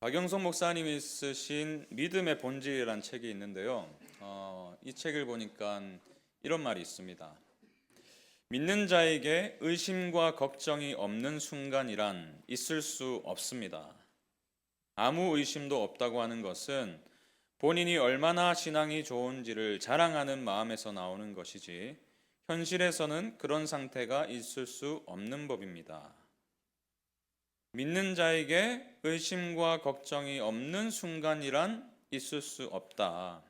박영석 목사님이 쓰신 믿음의 본질이라는 책이 있는데요. 이 책을 보니까 이런 말이 있습니다. 믿는 자에게 의심과 걱정이 없는 순간이란 있을 수 없습니다. 아무 의심도 없다고 하는 것은 본인이 얼마나 신앙이 좋은지를 자랑하는 마음에서 나오는 것이지 현실에서는 그런 상태가 있을 수 없는 법입니다. 믿는 자에게 의심과 걱정이 없는 순간이란 있을 수 없다.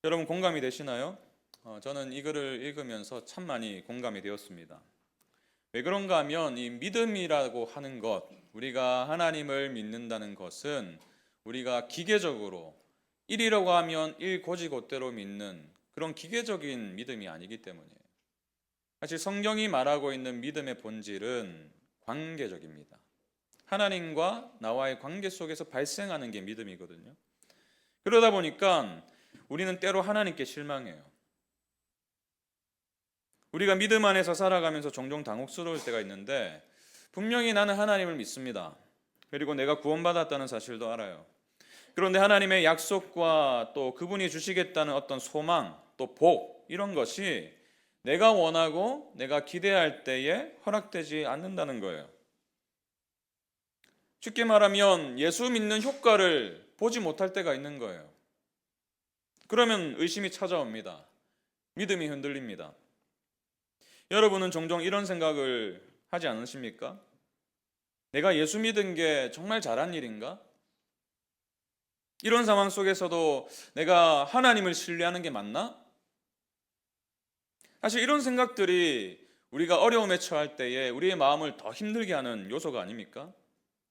여러분 공감이 되시나요? 저는 이 글을 읽으면서 참 많이 공감이 되었습니다. 왜 그런가 하면 이 믿음이라고 하는 것, 우리가 하나님을 믿는다는 것은 우리가 기계적으로 1이라고 하면 1 고지고대로 믿는 그런 기계적인 믿음이 아니기 때문이에요. 사실 성경이 말하고 있는 믿음의 본질은 관계적입니다. 하나님과 나와의 관계 속에서 발생하는 게 믿음이거든요. 그러다 보니까 우리는 때로 하나님께 실망해요. 우리가 믿음 안에서 살아가면서 종종 당혹스러울 때가 있는데 분명히 나는 하나님을 믿습니다. 그리고 내가 구원받았다는 사실도 알아요. 그런데 하나님의 약속과 또 그분이 주시겠다는 어떤 소망, 또 복 이런 것이 내가 원하고 내가 기대할 때에 허락되지 않는다는 거예요. 쉽게 말하면 예수 믿는 효과를 보지 못할 때가 있는 거예요. 그러면 의심이 찾아옵니다. 믿음이 흔들립니다. 여러분은 종종 이런 생각을 하지 않으십니까? 내가 예수 믿은 게 정말 잘한 일인가? 이런 상황 속에서도 내가 하나님을 신뢰하는 게 맞나? 사실 이런 생각들이 우리가 어려움에 처할 때에 우리의 마음을 더 힘들게 하는 요소가 아닙니까?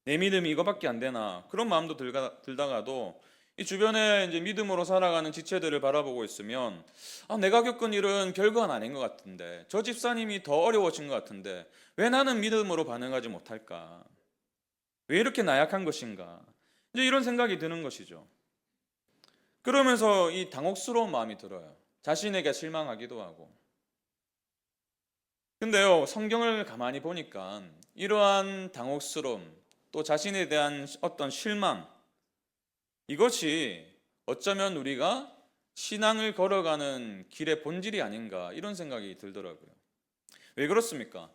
내 믿음이 이거밖에 안 되나? 그런 마음도 들다가도 이 주변에 이제 믿음으로 살아가는 지체들을 바라보고 있으면 내가 겪은 일은 별건 아닌 것 같은데 저 집사님이 더 어려워진 것 같은데 왜 나는 믿음으로 반응하지 못할까? 왜 이렇게 나약한 것인가? 이제 이런 생각이 드는 것이죠. 그러면서 이 당혹스러운 마음이 들어요. 자신에게 실망하기도 하고. 근데요, 성경을 가만히 보니까 이러한 당혹스러움, 또 자신에 대한 어떤 실망, 이것이 어쩌면 우리가 신앙을 걸어가는 길의 본질이 아닌가 이런 생각이 들더라고요. 왜 그렇습니까?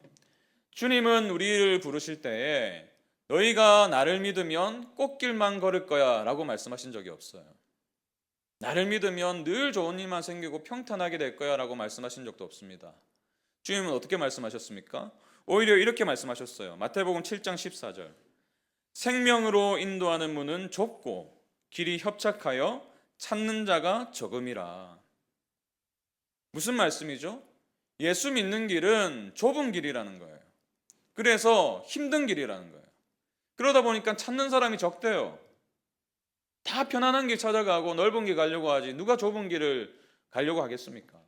주님은 우리를 부르실 때에 너희가 나를 믿으면 꽃길만 걸을 거야 라고 말씀하신 적이 없어요. 나를 믿으면 늘 좋은 일만 생기고 평탄하게 될 거야 라고 말씀하신 적도 없습니다. 주님은 어떻게 말씀하셨습니까? 오히려 이렇게 말씀하셨어요. 마태복음 7장 14절. 생명으로 인도하는 문은 좁고 길이 협착하여 찾는 자가 적음이라. 무슨 말씀이죠? 예수 믿는 길은 좁은 길이라는 거예요. 그래서 힘든 길이라는 거예요. 그러다 보니까 찾는 사람이 적대요. 다 편안한 길 찾아가고 넓은 길 가려고 하지 누가 좁은 길을 가려고 하겠습니까?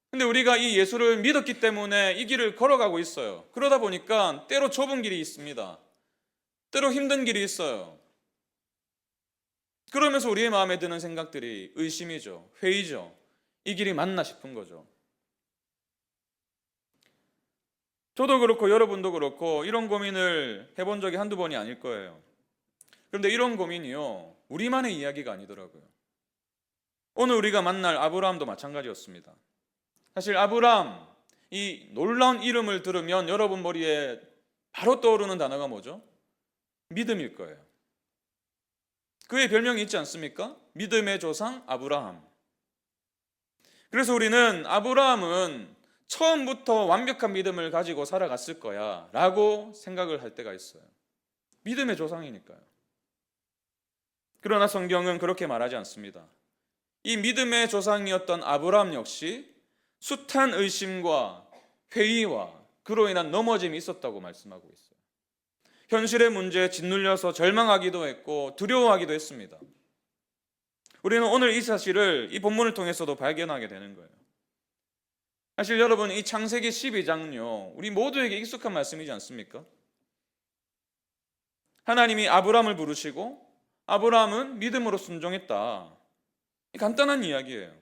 근데 우리가 이 예수를 믿었기 때문에 이 길을 걸어가고 있어요. 그러다 보니까 때로 좁은 길이 있습니다. 때로 힘든 길이 있어요. 그러면서 우리의 마음에 드는 생각들이 의심이죠. 회의죠. 이 길이 맞나 싶은 거죠. 저도 그렇고 여러분도 그렇고 이런 고민을 해본 적이 한두 번이 아닐 거예요. 그런데 이런 고민이요, 우리만의 이야기가 아니더라고요. 오늘 우리가 만날 아브라함도 마찬가지였습니다. 사실 아브라함, 이 놀라운 이름을 들으면 여러분 머리에 바로 떠오르는 단어가 뭐죠? 믿음일 거예요. 그의 별명이 있지 않습니까? 믿음의 조상 아브라함. 그래서 우리는 아브라함은 처음부터 완벽한 믿음을 가지고 살아갔을 거야 라고 생각을 할 때가 있어요. 믿음의 조상이니까요. 그러나 성경은 그렇게 말하지 않습니다. 이 믿음의 조상이었던 아브라함 역시 숱한 의심과 회의와 그로 인한 넘어짐이 있었다고 말씀하고 있어요. 현실의 문제에 짓눌려서 절망하기도 했고 두려워하기도 했습니다. 우리는 오늘 이 사실을 이 본문을 통해서도 발견하게 되는 거예요. 사실 여러분, 이 창세기 12장은요 우리 모두에게 익숙한 말씀이지 않습니까? 하나님이 아브라함을 부르시고 아브라함은 믿음으로 순종했다. 간단한 이야기예요.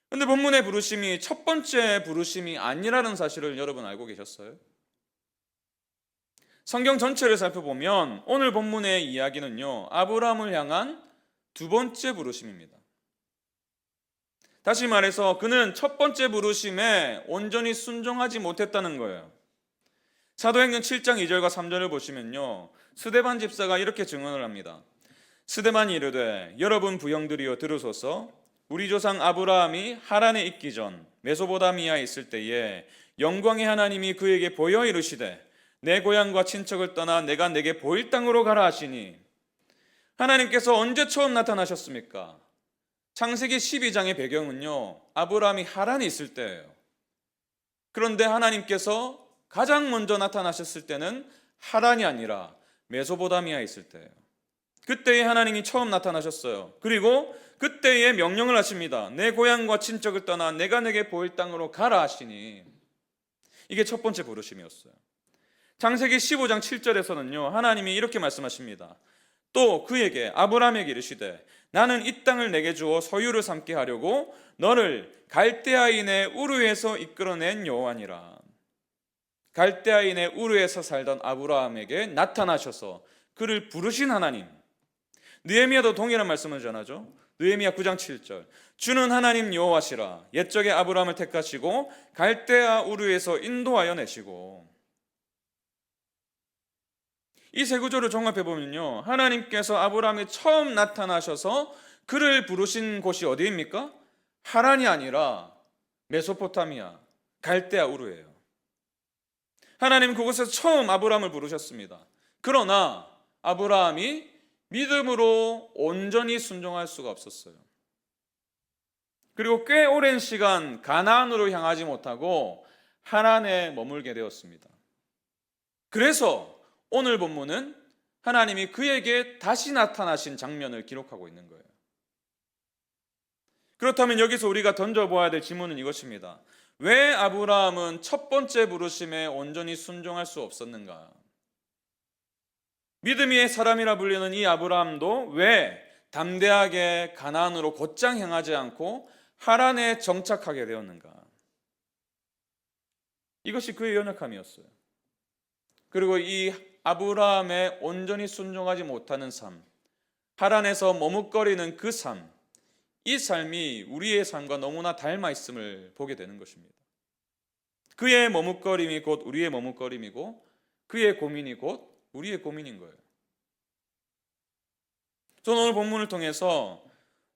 그런데 본문의 부르심이 첫 번째 부르심이 아니라는 사실을 여러분 알고 계셨어요? 성경 전체를 살펴보면 오늘 본문의 이야기는요, 아브라함을 향한 두 번째 부르심입니다. 다시 말해서 그는 첫 번째 부르심에 온전히 순종하지 못했다는 거예요. 사도행전 7장 2절과 3절을 보시면요, 스데반 집사가 이렇게 증언을 합니다. 스데반이 이르되 여러분 부형들이여 들으소서. 우리 조상 아브라함이 하란에 있기 전 메소포타미아에 있을 때에 영광의 하나님이 그에게 보여 이르시되 내 고향과 친척을 떠나 내가 내게 보일 땅으로 가라 하시니, 하나님께서 언제 처음 나타나셨습니까? 창세기 12장의 배경은요, 아브라함이 하란에 있을 때예요. 그런데 하나님께서 가장 먼저 나타나셨을 때는 하란이 아니라 메소포타미아에 있을 때예요. 그때에 하나님이 처음 나타나셨어요. 그리고 그때에 명령을 하십니다. 내 고향과 친척을 떠나 내가 내게 보일 땅으로 가라 하시니, 이게 첫 번째 부르심이었어요. 창세기 15장 7절에서는요, 하나님이 이렇게 말씀하십니다. 또 그에게 아브라함에게 이르시되 나는 이 땅을 내게 주어 소유를 삼게 하려고 너를 갈대아인의 우르에서 이끌어낸 여호와니라. 갈대아인의 우르에서 살던 아브라함에게 나타나셔서 그를 부르신 하나님. 느헤미야도 동일한 말씀을 전하죠. 느헤미야 9장 7절. 주는 하나님 여호와시라. 옛적에 아브라함을 택하시고 갈대아 우르에서 인도하여 내시고. 이 세 구절을 종합해 보면요, 하나님께서 아브라함이 처음 나타나셔서 그를 부르신 곳이 어디입니까? 하란이 아니라 메소포타미아, 갈대아 우르예요. 하나님 그곳에서 처음 아브라함을 부르셨습니다. 그러나 아브라함이 믿음으로 온전히 순종할 수가 없었어요. 그리고 꽤 오랜 시간 가나안으로 향하지 못하고 하란에 머물게 되었습니다. 그래서 오늘 본문은 하나님이 그에게 다시 나타나신 장면을 기록하고 있는 거예요. 그렇다면 여기서 우리가 던져보아야 될 질문은 이것입니다. 왜 아브라함은 첫 번째 부르심에 온전히 순종할 수 없었는가? 믿음의 사람이라 불리는 이 아브라함도 왜 담대하게 가나안으로 곧장 향하지 않고 하란에 정착하게 되었는가? 이것이 그의 연약함이었어요. 그리고 이 아브라함의 온전히 순종하지 못하는 삶, 하란에서 머뭇거리는 그 삶, 이 삶이 우리의 삶과 너무나 닮아 있음을 보게 되는 것입니다. 그의 머뭇거림이 곧 우리의 머뭇거림이고 그의 고민이 곧 우리의 고민인 거예요. 저는 오늘 본문을 통해서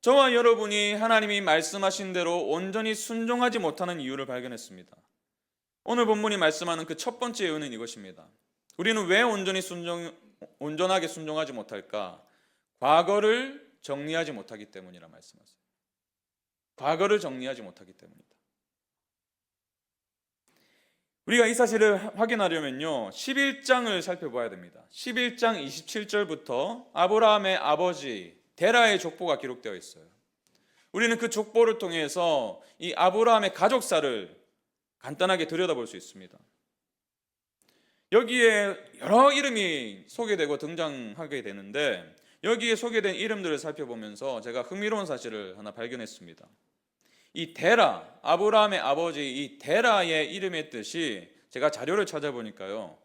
저와 여러분이 하나님이 말씀하신 대로 온전히 순종하지 못하는 이유를 발견했습니다. 오늘 본문이 말씀하는 그 첫 번째 이유는 이것입니다. 우리는 왜 온전하게 순종하지 못할까? 과거를 정리하지 못하기 때문이라 말씀하세요. 과거를 정리하지 못하기 때문이다. 우리가 이 사실을 확인하려면요, 11장을 살펴봐야 됩니다. 11장 27절부터 아브라함의 아버지 데라의 족보가 기록되어 있어요. 우리는 그 족보를 통해서 이 아브라함의 가족사를 간단하게 들여다볼 수 있습니다. 여기에 여러 이름이 소개되고 등장하게 되는데, 여기에 소개된 이름들을 살펴보면서 제가 흥미로운 사실을 하나 발견했습니다. 이 데라, 아브라함의 아버지 이 데라의 이름의 뜻이 제가 자료를 찾아보니까요,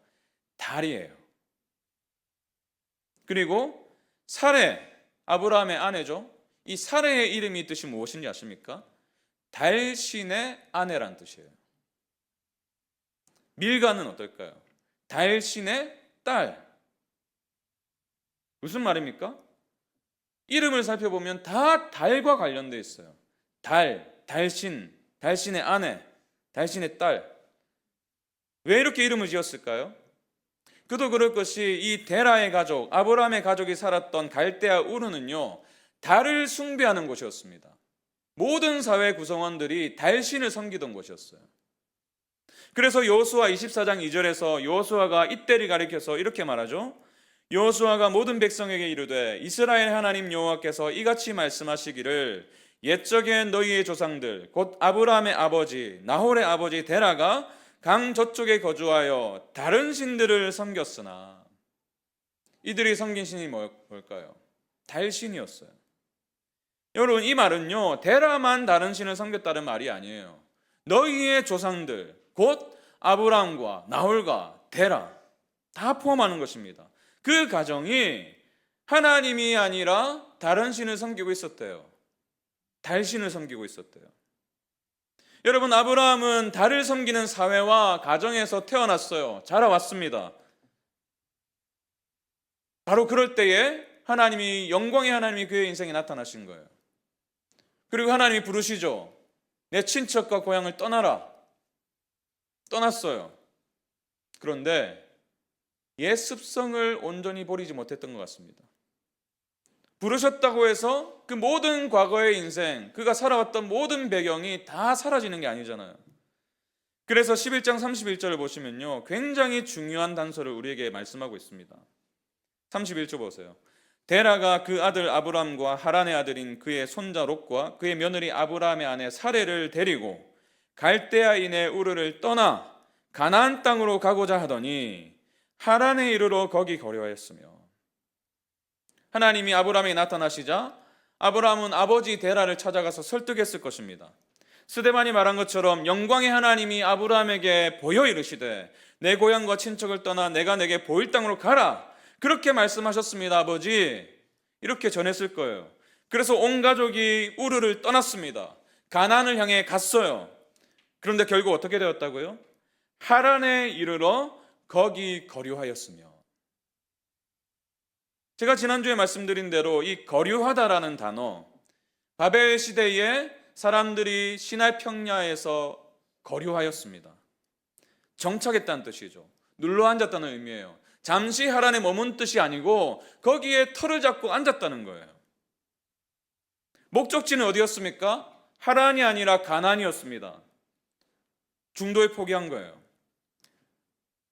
달이에요. 그리고 사레, 아브라함의 아내죠. 이 사레의 이름의 뜻이 무엇인지 아십니까? 달신의 아내란 뜻이에요. 밀가는 어떨까요? 달신의 딸. 무슨 말입니까? 이름을 살펴보면 다 달과 관련되어 있어요. 달, 달신, 달신의 아내, 달신의 딸. 왜 이렇게 이름을 지었을까요? 그도 그럴 것이 이 데라의 가족, 아브라함의 가족이 살았던 갈대아 우르는요, 달을 숭배하는 곳이었습니다. 모든 사회 구성원들이 달신을 섬기던 곳이었어요. 그래서 여호수아 24장 2절에서 여호수아가 이때를 가리켜서 이렇게 말하죠. 여호수아가 모든 백성에게 이르되 이스라엘 하나님 여호와께서 이같이 말씀하시기를 옛적에 너희의 조상들 곧 아브라함의 아버지 나홀의 아버지 데라가 강 저쪽에 거주하여 다른 신들을 섬겼으나, 이들이 섬긴 신이 뭘까요? 달신이었어요. 여러분, 이 말은요, 데라만 다른 신을 섬겼다는 말이 아니에요. 너희의 조상들 곧 아브라함과 나홀과 데라, 다 포함하는 것입니다. 그 가정이 하나님이 아니라 다른 신을 섬기고 있었대요. 달신을 섬기고 있었대요. 여러분, 아브라함은 달을 섬기는 사회와 가정에서 태어났어요. 자라왔습니다. 바로 그럴 때에 영광의 하나님이 그의 인생에 나타나신 거예요. 그리고 하나님이 부르시죠. 내 친척과 고향을 떠나라. 떠났어요. 그런데 옛 습성을 온전히 버리지 못했던 것 같습니다. 부르셨다고 해서 그 모든 과거의 인생, 그가 살아왔던 모든 배경이 다 사라지는 게 아니잖아요. 그래서 11장 31절을 보시면요, 굉장히 중요한 단서를 우리에게 말씀하고 있습니다. 31절 보세요. 데라가 그 아들 아브람과 하란의 아들인 그의 손자 롯과 그의 며느리 아브람의 아내 사레를 데리고 갈대아인의 우르를 떠나 가나안 땅으로 가고자 하더니 하란에 이르러 거기 거류하였으며. 하나님이 아브람에게 나타나시자 아브람은 아버지 데라를 찾아가서 설득했을 것입니다. 스데반이 말한 것처럼 영광의 하나님이 아브람에게 보여 이르시되 내 고향과 친척을 떠나 내가 내게 보일 땅으로 가라. 그렇게 말씀하셨습니다, 아버지. 이렇게 전했을 거예요. 그래서 온 가족이 우르를 떠났습니다. 가나안을 향해 갔어요. 그런데 결국 어떻게 되었다고요? 하란에 이르러 거기 거류하였으며. 제가 지난주에 말씀드린 대로 이 거류하다라는 단어, 바벨 시대에 사람들이 시나이 평야에서 거류하였습니다. 정착했다는 뜻이죠. 눌러 앉았다는 의미예요. 잠시 하란에 머문 뜻이 아니고 거기에 터를 잡고 앉았다는 거예요. 목적지는 어디였습니까? 하란이 아니라 가나안이었습니다. 중도에 포기한 거예요.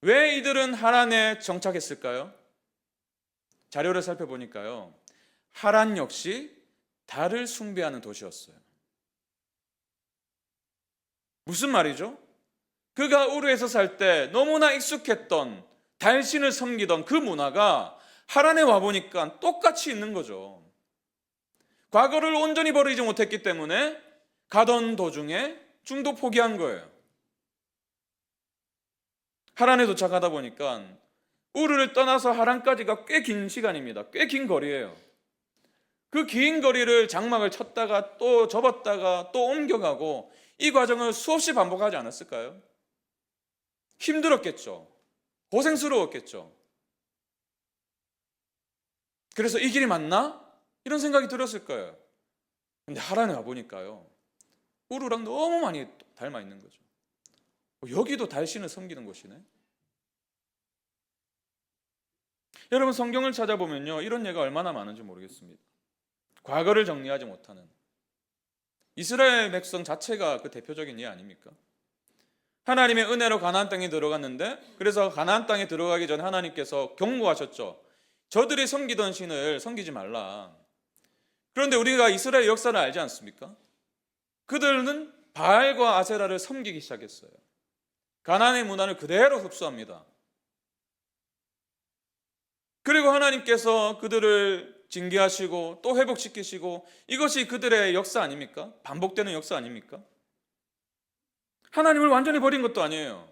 왜 이들은 하란에 정착했을까요? 자료를 살펴보니까요, 하란 역시 달을 숭배하는 도시였어요. 무슨 말이죠? 그가 우르에서 살 때 너무나 익숙했던 달신을 섬기던 그 문화가 하란에 와보니까 똑같이 있는 거죠. 과거를 온전히 버리지 못했기 때문에 가던 도중에 중도 포기한 거예요. 하란에 도착하다 보니까 우르를 떠나서 하란까지가 꽤 긴 시간입니다. 꽤 긴 거리예요. 그 긴 거리를 장막을 쳤다가 또 접었다가 또 옮겨가고 이 과정을 수없이 반복하지 않았을까요? 힘들었겠죠. 고생스러웠겠죠. 그래서 이 길이 맞나? 이런 생각이 들었을 거예요. 근데 하란에 와보니까요, 우르랑 너무 많이 닮아 있는 거죠. 여기도 달신을 섬기는 곳이네. 여러분, 성경을 찾아보면요, 이런 예가 얼마나 많은지 모르겠습니다. 과거를 정리하지 못하는 이스라엘 백성 자체가 그 대표적인 예 아닙니까? 하나님의 은혜로 가나안 땅에 들어갔는데, 그래서 가나안 땅에 들어가기 전에 하나님께서 경고하셨죠. 저들이 섬기던 신을 섬기지 말라. 그런데 우리가 이스라엘 역사를 알지 않습니까? 그들은 바알과 아세라를 섬기기 시작했어요. 가나안의 문화를 그대로 흡수합니다. 그리고 하나님께서 그들을 징계하시고 또 회복시키시고, 이것이 그들의 역사 아닙니까? 반복되는 역사 아닙니까? 하나님을 완전히 버린 것도 아니에요.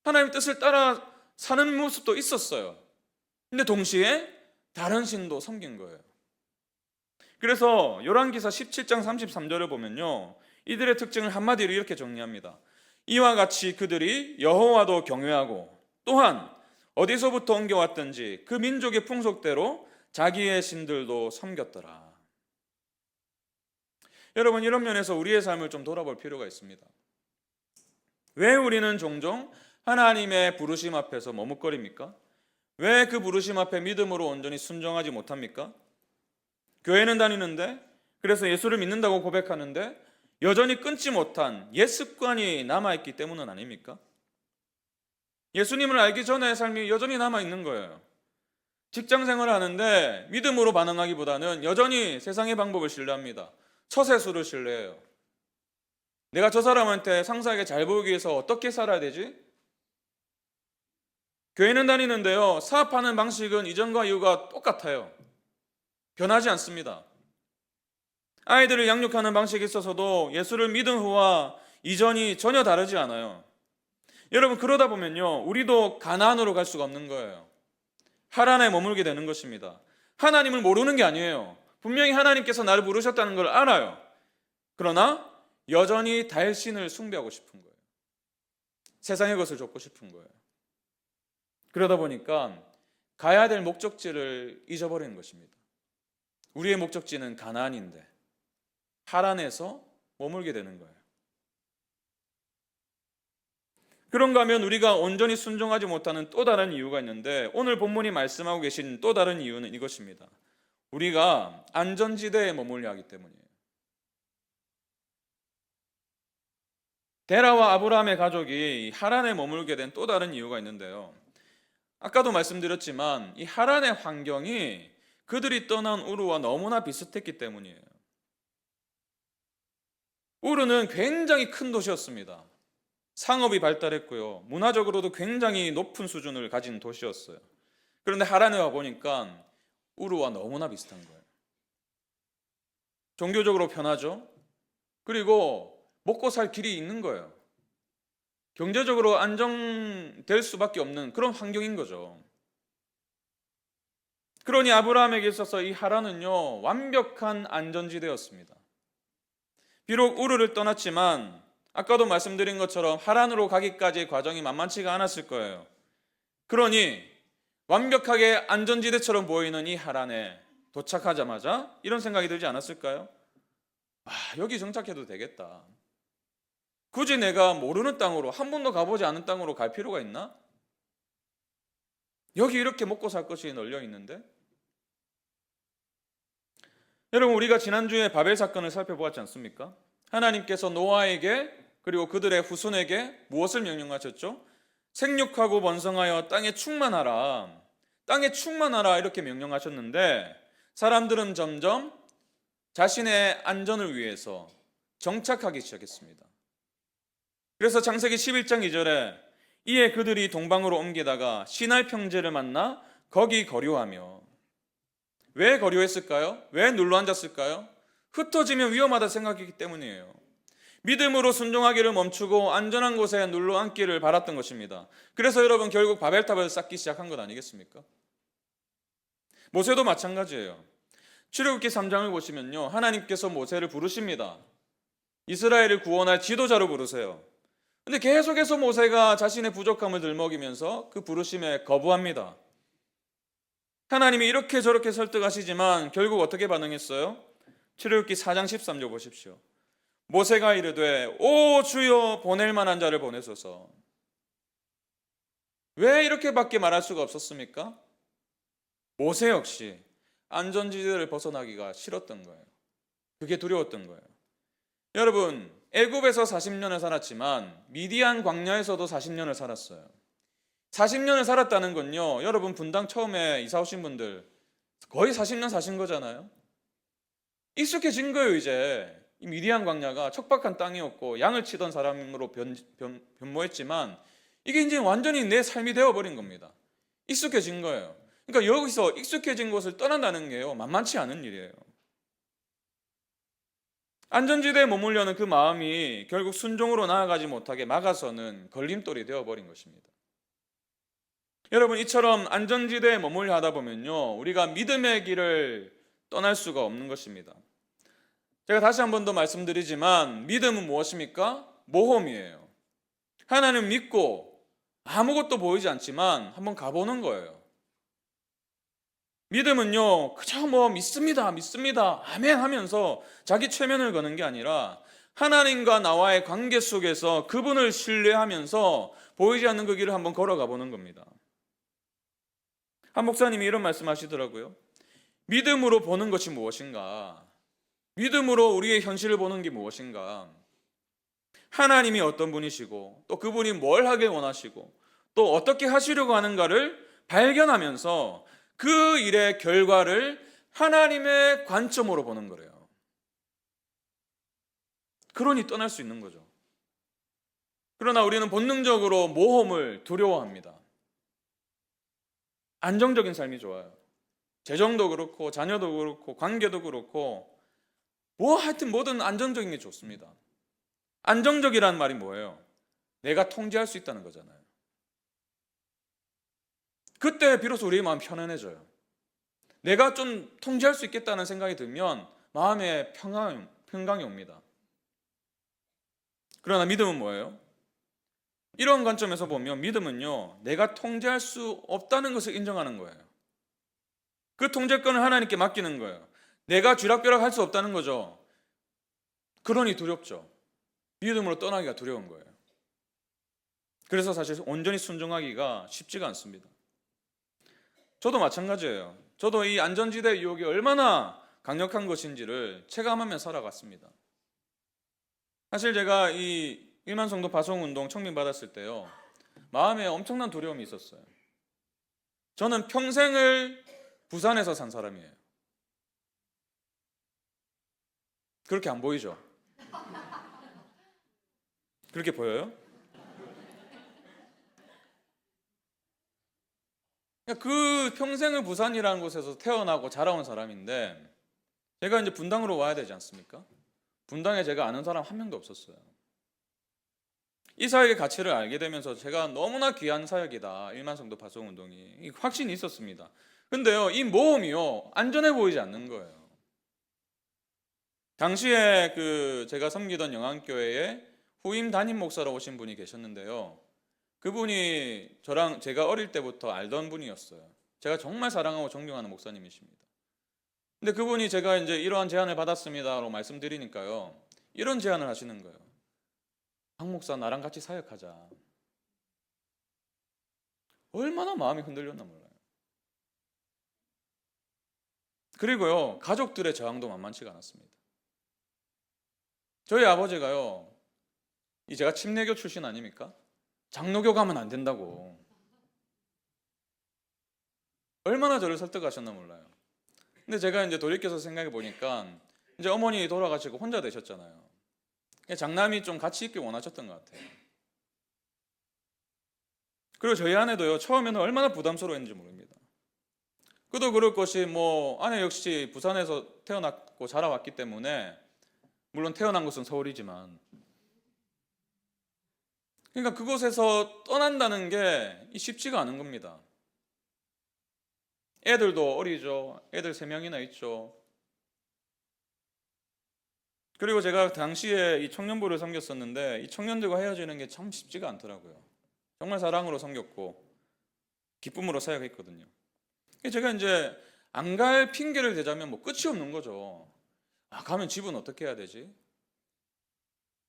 하나님의 뜻을 따라 사는 모습도 있었어요. 근데 동시에 다른 신도 섬긴 거예요. 그래서 열왕기사 17장 33절을 보면요, 이들의 특징을 한마디로 이렇게 정리합니다. 이와 같이 그들이 여호와도 경외하고 또한 어디서부터 옮겨왔든지 그 민족의 풍속대로 자기의 신들도 섬겼더라. 여러분, 이런 면에서 우리의 삶을 좀 돌아볼 필요가 있습니다. 왜 우리는 종종 하나님의 부르심 앞에서 머뭇거립니까? 왜 그 부르심 앞에 믿음으로 온전히 순종하지 못합니까? 교회는 다니는데, 그래서 예수를 믿는다고 고백하는데 여전히 끊지 못한 옛 습관이 남아있기 때문은 아닙니까? 예수님을 알기 전의 삶이 여전히 남아있는 거예요. 직장 생활을 하는데 믿음으로 반응하기보다는 여전히 세상의 방법을 신뢰합니다. 처세술을 신뢰해요. 내가 저 사람한테 상사에게 잘 보이기 위해서 어떻게 살아야 되지? 교회는 다니는데요, 사업하는 방식은 이전과 이후가 똑같아요. 변하지 않습니다. 아이들을 양육하는 방식에 있어서도 예수를 믿은 후와 이전이 전혀 다르지 않아요. 여러분, 그러다 보면요, 우리도 가나안으로 갈 수가 없는 거예요. 하란에 머물게 되는 것입니다. 하나님을 모르는 게 아니에요. 분명히 하나님께서 나를 부르셨다는 걸 알아요. 그러나 여전히 달신을 숭배하고 싶은 거예요. 세상의 것을 쫓고 싶은 거예요. 그러다 보니까 가야 될 목적지를 잊어버리는 것입니다. 우리의 목적지는 가나안인데 하란에서 머물게 되는 거예요. 그런가 하면 우리가 온전히 순종하지 못하는 또 다른 이유가 있는데, 오늘 본문이 말씀하고 계신 또 다른 이유는 이것입니다. 우리가 안전지대에 머물려 하기 때문이에요. 데라와 아브라함의 가족이 하란에 머물게 된 또 다른 이유가 있는데요. 아까도 말씀드렸지만 이 하란의 환경이 그들이 떠난 우르와 너무나 비슷했기 때문이에요. 우르는 굉장히 큰 도시였습니다. 상업이 발달했고요. 문화적으로도 굉장히 높은 수준을 가진 도시였어요. 그런데 하란에 와보니까 우르와 너무나 비슷한 거예요. 종교적으로 편하죠. 그리고 먹고 살 길이 있는 거예요. 경제적으로 안정될 수밖에 없는 그런 환경인 거죠. 그러니 아브라함에게 있어서 이 하란은요, 완벽한 안전지대였습니다. 비록 우르를 떠났지만 아까도 말씀드린 것처럼 하란으로 가기까지의 과정이 만만치가 않았을 거예요. 그러니 완벽하게 안전지대처럼 보이는 이 하란에 도착하자마자 이런 생각이 들지 않았을까요? 여기 정착해도 되겠다. 굳이 내가 모르는 땅으로, 한 번도 가보지 않은 땅으로 갈 필요가 있나? 여기 이렇게 먹고 살 것이 널려 있는데? 여러분, 우리가 지난주에 바벨 사건을 살펴보았지 않습니까? 하나님께서 노아에게 그리고 그들의 후손에게 무엇을 명령하셨죠? 생육하고 번성하여 땅에 충만하라. 땅에 충만하라 이렇게 명령하셨는데, 사람들은 점점 자신의 안전을 위해서 정착하기 시작했습니다. 그래서 창세기 11장 2절에 이에 그들이 동방으로 옮기다가 시날 평지를 만나 거기 거류하며. 왜 거류했을까요? 왜 눌러앉았을까요? 흩어지면 위험하다 생각했기 때문이에요. 믿음으로 순종하기를 멈추고 안전한 곳에 눌러앉기를 바랐던 것입니다. 그래서 여러분, 결국 바벨탑을 쌓기 시작한 것 아니겠습니까? 모세도 마찬가지예요. 출애굽기 3장을 보시면요, 하나님께서 모세를 부르십니다. 이스라엘을 구원할 지도자로 부르세요. 근데 계속해서 모세가 자신의 부족함을 들먹이면서 그 부르심에 거부합니다. 하나님이 이렇게 저렇게 설득하시지만 결국 어떻게 반응했어요? 출애굽기 4장 13절 보십시오. 모세가 이르되 오 주여 보낼 만한 자를 보내소서. 왜 이렇게밖에 말할 수가 없었습니까? 모세 역시 안전지대를 벗어나기가 싫었던 거예요. 그게 두려웠던 거예요. 여러분, 애굽에서 40년을 살았지만 미디안 광야에서도 40년을 살았어요. 40년을 살았다는 건요, 여러분 분당 처음에 이사 오신 분들 거의 40년 사신 거잖아요. 익숙해진 거예요. 이제 이 미디안 광야가 척박한 땅이었고 양을 치던 사람으로 변모했지만 이게 이제 완전히 내 삶이 되어버린 겁니다. 익숙해진 거예요. 그러니까 여기서 익숙해진 곳을 떠난다는 게요, 만만치 않은 일이에요. 안전지대에 머물려는 그 마음이 결국 순종으로 나아가지 못하게 막아서는 걸림돌이 되어버린 것입니다. 여러분, 이처럼 안전지대에 머물려 하다 보면요, 우리가 믿음의 길을 떠날 수가 없는 것입니다. 제가 다시 한 번 더 말씀드리지만 믿음은 무엇입니까? 모험이에요. 하나님 믿고 아무것도 보이지 않지만 한번 가보는 거예요. 믿음은요, 그저 믿습니다, 믿습니다, 아멘 하면서 자기 최면을 거는 게 아니라 하나님과 나와의 관계 속에서 그분을 신뢰하면서 보이지 않는 그 길을 한번 걸어가 보는 겁니다. 한 목사님이 이런 말씀 하시더라고요. 믿음으로 보는 것이 무엇인가? 믿음으로 우리의 현실을 보는 게 무엇인가? 하나님이 어떤 분이시고 또 그분이 뭘 하길 원하시고 또 어떻게 하시려고 하는가를 발견하면서 그 일의 결과를 하나님의 관점으로 보는 거래요. 그러니 떠날 수 있는 거죠. 그러나 우리는 본능적으로 모험을 두려워합니다. 안정적인 삶이 좋아요. 재정도 그렇고 자녀도 그렇고 관계도 그렇고 하여튼 뭐든 안정적인 게 좋습니다. 안정적이라는 말이 뭐예요? 내가 통제할 수 있다는 거잖아요. 그때 비로소 우리의 마음이 편안해져요. 내가 좀 통제할 수 있겠다는 생각이 들면 마음에 평강이 옵니다. 그러나 믿음은 뭐예요? 이런 관점에서 보면 믿음은요, 내가 통제할 수 없다는 것을 인정하는 거예요. 그 통제권을 하나님께 맡기는 거예요. 내가 쥐락펴락할 수 없다는 거죠. 그러니 두렵죠. 믿음으로 떠나기가 두려운 거예요. 그래서 사실 온전히 순종하기가 쉽지가 않습니다. 저도 마찬가지예요. 저도 이 안전지대 유혹이 얼마나 강력한 것인지를 체감하며 살아갔습니다. 사실 제가 이 일만성도 파송운동 청빙받았을 때요, 마음에 엄청난 두려움이 있었어요. 저는 평생을 부산에서 산 사람이에요. 그렇게 안 보이죠? 그렇게 보여요? 그 평생을 부산이라는 곳에서 태어나고 자라온 사람인데 제가 이제 분당으로 와야 되지 않습니까? 분당에 제가 아는 사람 한 명도 없었어요. 이 사역의 가치를 알게 되면서 제가 너무나 귀한 사역이다, 일만성도 파송운동이 확신이 있었습니다. 근데요, 이 모험이요, 안전해 보이지 않는 거예요. 당시에 제가 섬기던 영안교회에 후임 담임 목사로 오신 분이 계셨는데요, 그분이 제가 어릴 때부터 알던 분이었어요. 제가 정말 사랑하고 존경하는 목사님이십니다. 근데 그분이 제가 이제 이러한 제안을 받았습니다라고 말씀드리니까요, 이런 제안을 하시는 거예요. 박 목사, 나랑 같이 사역하자. 얼마나 마음이 흔들렸나 몰라요. 그리고요, 가족들의 저항도 만만치가 않았습니다. 저희 아버지가요, 제가 침례교 출신 아닙니까? 장로교 가면 안 된다고 얼마나 저를 설득하셨나 몰라요. 근데 제가 이제 돌이켜서 생각해 보니까 이제 어머니 돌아가시고 혼자 되셨잖아요. 장남이 좀 같이 있길 원하셨던 것 같아요. 그리고 저희 아내도요, 처음에는 얼마나 부담스러웠는지 모릅니다. 그도 그럴 것이 아내 역시 부산에서 태어났고 자라왔기 때문에, 물론 태어난 곳은 서울이지만, 그러니까 그곳에서 떠난다는 게 쉽지가 않은 겁니다. 애들도 어리죠. 애들 3명이나 있죠. 그리고 제가 당시에 이 청년부를 섬겼었는데 이 청년들과 헤어지는 게 참 쉽지가 않더라고요. 정말 사랑으로 섬겼고 기쁨으로 사역했거든요. 제가 이제 안 갈 핑계를 대자면 끝이 없는 거죠. 가면 집은 어떻게 해야 되지?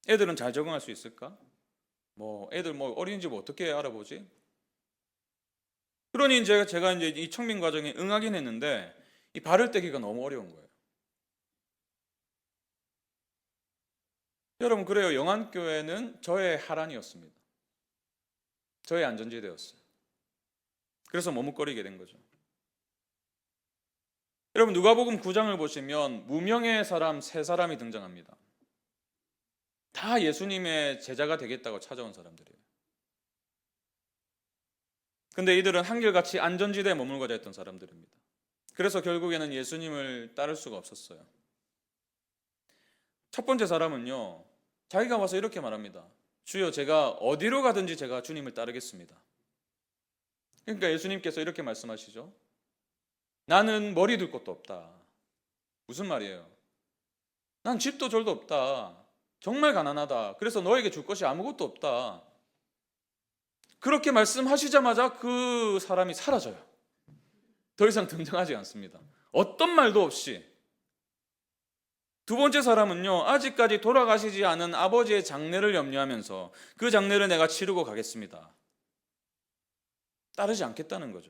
애들은 잘 적응할 수 있을까? 애들 어린이집 어떻게 알아보지? 그러니 이제 제가 이제 이 청빙 과정에 응하긴 했는데 이 발을 떼기가 너무 어려운 거예요. 여러분, 그래요. 영안교회는 저의 하란이었습니다. 저의 안전지대였어요. 그래서 머뭇거리게 된 거죠. 여러분, 누가복음 9장을 보시면 무명의 사람 3사람이 등장합니다. 다 예수님의 제자가 되겠다고 찾아온 사람들이에요. 근데 이들은 한결같이 안전지대에 머물고자 했던 사람들입니다. 그래서 결국에는 예수님을 따를 수가 없었어요. 첫 번째 사람은요, 자기가 와서 이렇게 말합니다. 주여, 제가 어디로 가든지 제가 주님을 따르겠습니다. 그러니까 예수님께서 이렇게 말씀하시죠. 나는 머리 둘 곳도 없다. 무슨 말이에요? 난 집도 절도 없다. 정말 가난하다. 그래서 너에게 줄 것이 아무것도 없다. 그렇게 말씀하시자마자 그 사람이 사라져요. 더 이상 등장하지 않습니다. 어떤 말도 없이. 두 번째 사람은요, 아직까지 돌아가시지 않은 아버지의 장례를 염려하면서 그 장례를 내가 치르고 가겠습니다. 따르지 않겠다는 거죠.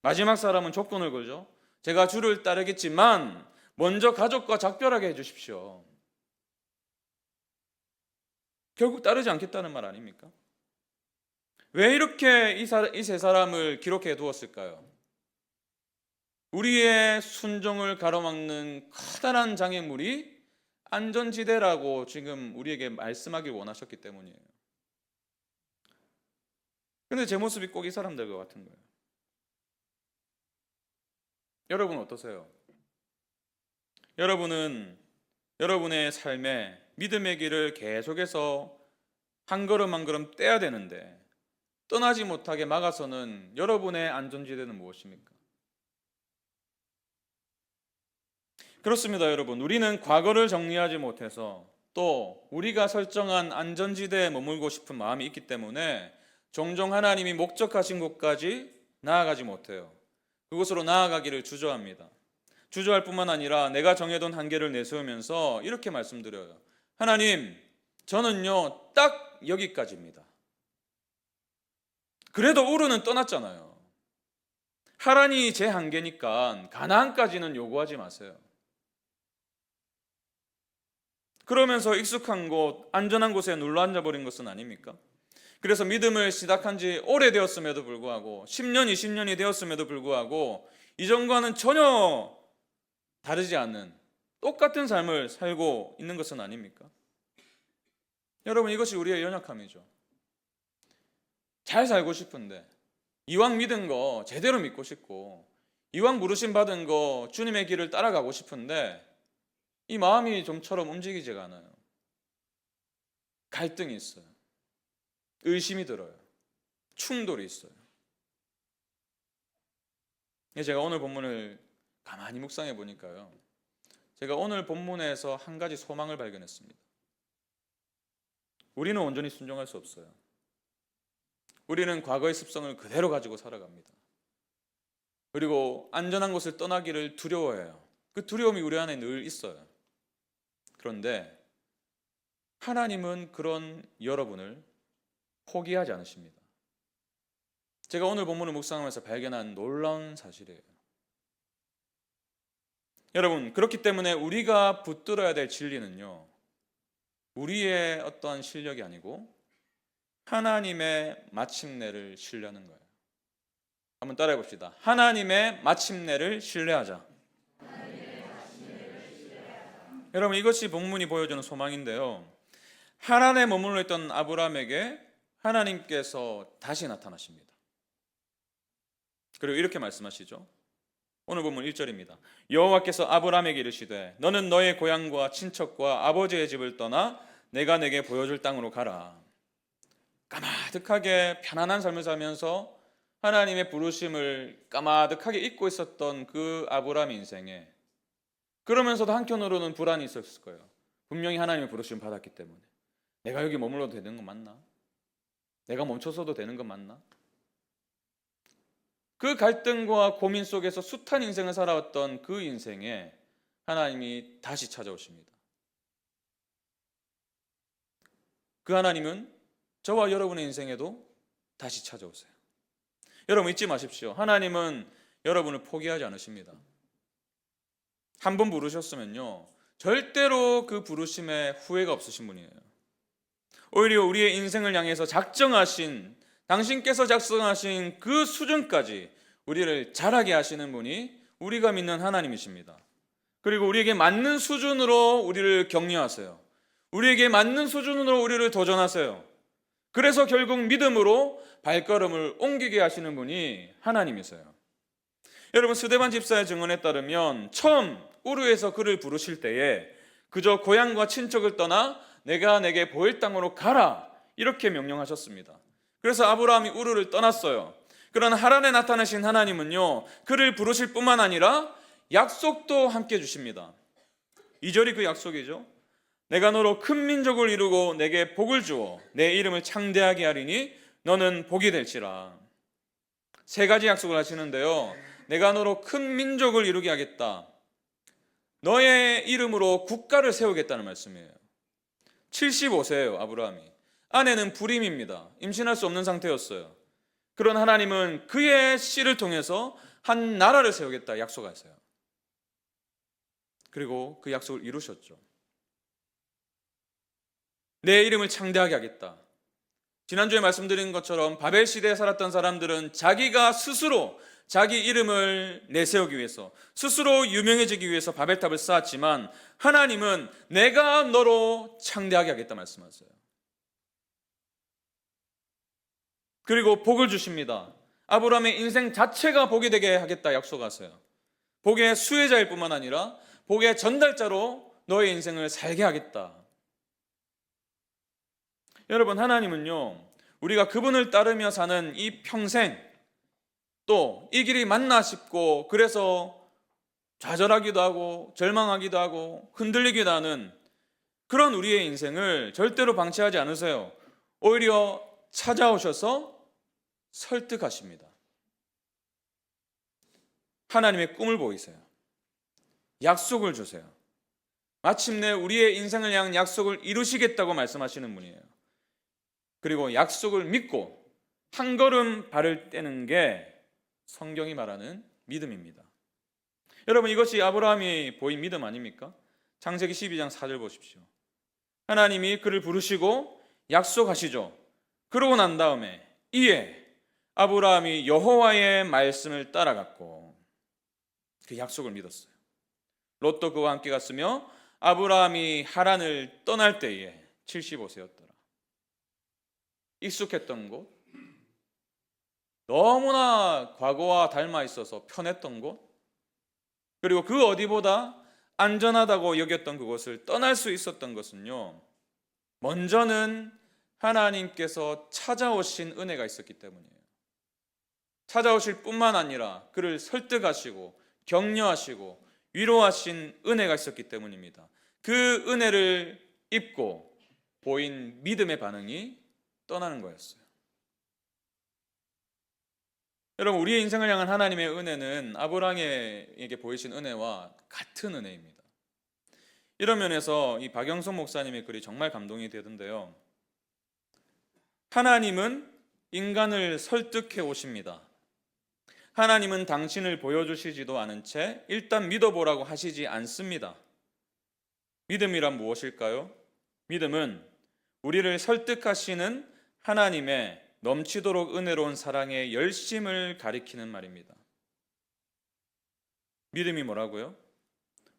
마지막 사람은 조건을 걸죠. 제가 주를 따르겠지만 먼저 가족과 작별하게 해주십시오. 결국 따르지 않겠다는 말 아닙니까? 왜 이렇게 이 3사람을 기록해 두었을까요? 우리의 순종을 가로막는 커다란 장애물이 안전지대라고 지금 우리에게 말씀하길 원하셨기 때문이에요. 근데 제 모습이 꼭 이 사람들과 같은 거예요. 여러분 어떠세요? 여러분은 여러분의 삶에 믿음의 길을 계속해서 한 걸음 한 걸음 떼야 되는데 떠나지 못하게 막아서는 여러분의 안전지대는 무엇입니까? 그렇습니다, 여러분. 우리는 과거를 정리하지 못해서 또 우리가 설정한 안전지대에 머물고 싶은 마음이 있기 때문에 종종 하나님이 목적하신 곳까지 나아가지 못해요. 그곳으로 나아가기를 주저합니다. 주저할 뿐만 아니라 내가 정해둔 한계를 내세우면서 이렇게 말씀드려요. 하나님, 저는요 딱 여기까지입니다. 그래도 우르는 떠났잖아요. 하란이 제 한계니까 가나안까지는 요구하지 마세요. 그러면서 익숙한 곳, 안전한 곳에 눌러앉아 버린 것은 아닙니까? 그래서 믿음을 시작한 지 오래되었음에도 불구하고 10년, 20년이 되었음에도 불구하고 이전과는 전혀 다르지 않는 똑같은 삶을 살고 있는 것은 아닙니까? 여러분, 이것이 우리의 연약함이죠. 잘 살고 싶은데 이왕 믿은 거 제대로 믿고 싶고 이왕 부르심 받은 거 주님의 길을 따라가고 싶은데 이 마음이 좀처럼 움직이지가 않아요. 갈등이 있어요. 의심이 들어요. 충돌이 있어요. 제가 오늘 본문을 가만히 묵상해 보니까요, 제가 오늘 본문에서 한 가지 소망을 발견했습니다. 우리는 온전히 순종할 수 없어요. 우리는 과거의 습성을 그대로 가지고 살아갑니다. 그리고 안전한 곳을 떠나기를 두려워해요. 그 두려움이 우리 안에 늘 있어요. 그런데 하나님은 그런 여러분을 포기하지 않으십니다. 제가 오늘 본문을 묵상하면서 발견한 놀라운 사실이에요. 여러분, 그렇기 때문에 우리가 붙들어야 될 진리는요, 우리의 어떠한 실력이 아니고 하나님의 마침내를 신뢰하는 거예요. 한번 따라해 봅시다. 하나님의 마침내를 신뢰하자. 여러분, 이것이 본문이 보여주는 소망인데요, 하란에 머물러 있던 아브라함에게 하나님께서 다시 나타나십니다. 그리고 이렇게 말씀하시죠. 오늘 본문 1절입니다. 여호와께서 아브라함에게 이르시되 너는 너의 고향과 친척과 아버지의 집을 떠나 내가 내게 보여줄 땅으로 가라. 까마득하게 편안한 삶을 살면서 하나님의 부르심을 까마득하게 잊고 있었던 그 아브라함 인생에, 그러면서도 한편으로는 불안이 있었을 거예요. 분명히 하나님의 부르심을 받았기 때문에 내가 여기 머물러도 되는 건 맞나? 내가 멈춰서도 되는 건 맞나? 그 갈등과 고민 속에서 숱한 인생을 살아왔던 그 인생에 하나님이 다시 찾아오십니다. 그 하나님은 저와 여러분의 인생에도 다시 찾아오세요. 여러분, 잊지 마십시오. 하나님은 여러분을 포기하지 않으십니다. 한 번 부르셨으면요, 절대로 그 부르심에 후회가 없으신 분이에요. 오히려 우리의 인생을 향해서 당신께서 작성하신 그 수준까지 우리를 자라게 하시는 분이 우리가 믿는 하나님이십니다. 그리고 우리에게 맞는 수준으로 우리를 격려하세요. 우리에게 맞는 수준으로 우리를 도전하세요. 그래서 결국 믿음으로 발걸음을 옮기게 하시는 분이 하나님이세요. 여러분, 스데반 집사의 증언에 따르면 처음 우르에서 그를 부르실 때에 그저 고향과 친척을 떠나 내가 내게 보일 땅으로 가라, 이렇게 명령하셨습니다. 그래서 아브라함이 우르를 떠났어요. 그러나 하란에 나타나신 하나님은요, 그를 부르실 뿐만 아니라 약속도 함께 주십니다. 2절이 그 약속이죠. 내가 너로 큰 민족을 이루고 내게 복을 주어 내 이름을 창대하게 하리니 너는 복이 될지라. 세 가지 약속을 하시는데요, 내가 너로 큰 민족을 이루게 하겠다, 너의 이름으로 국가를 세우겠다는 말씀이에요. 75세예요 아브라함이. 아내는 불임입니다. 임신할 수 없는 상태였어요. 그런 하나님은 그의 씨를 통해서 한 나라를 세우겠다 약속하세요. 그리고 그 약속을 이루셨죠. 내 이름을 창대하게 하겠다. 지난주에 말씀드린 것처럼 바벨 시대에 살았던 사람들은 자기가 스스로 자기 이름을 내세우기 위해서, 스스로 유명해지기 위해서 바벨탑을 쌓았지만 하나님은 내가 너로 창대하게 하겠다 말씀하세요. 그리고 복을 주십니다. 아브라함의 인생 자체가 복이 되게 하겠다 약속하세요. 복의 수혜자일 뿐만 아니라 복의 전달자로 너의 인생을 살게 하겠다. 여러분, 하나님은요, 우리가 그분을 따르며 사는 이 평생, 또 이 길이 맞나 싶고 그래서 좌절하기도 하고 절망하기도 하고 흔들리기도 하는 그런 우리의 인생을 절대로 방치하지 않으세요. 오히려 찾아오셔서 설득하십니다. 하나님의 꿈을 보이세요. 약속을 주세요. 마침내 우리의 인생을 향한 약속을 이루시겠다고 말씀하시는 분이에요. 그리고 약속을 믿고 한 걸음 발을 떼는 게 성경이 말하는 믿음입니다. 여러분, 이것이 아브라함이 보인 믿음 아닙니까? 창세기 12장 4절 보십시오. 하나님이 그를 부르시고 약속하시죠. 그러고 난 다음에 이에 아브라함이 여호와의 말씀을 따라갔고 그 약속을 믿었어요. 롯도 그와 함께 갔으며 아브라함이 하란을 떠날 때에 75세였더라. 익숙했던 곳, 너무나 과거와 닮아 있어서 편했던 곳, 그리고 그 어디보다 안전하다고 여겼던 그곳을 떠날 수 있었던 것은요, 먼저는 하나님께서 찾아오신 은혜가 있었기 때문이에요. 찾아오실 뿐만 아니라 그를 설득하시고 격려하시고 위로하신 은혜가 있었기 때문입니다. 그 은혜를 입고 보인 믿음의 반응이 떠나는 거였어요. 여러분, 우리의 인생을 향한 하나님의 은혜는 아브라함에게 보이신 은혜와 같은 은혜입니다. 이런 면에서 이 박영선 목사님의 글이 정말 감동이 되던데요. 하나님은 인간을 설득해 오십니다. 하나님은 당신을 보여주시지도 않은 채 일단 믿어보라고 하시지 않습니다. 믿음이란 무엇일까요? 믿음은 우리를 설득하시는 하나님의 넘치도록 은혜로운 사랑의 열심을 가리키는 말입니다. 믿음이 뭐라고요?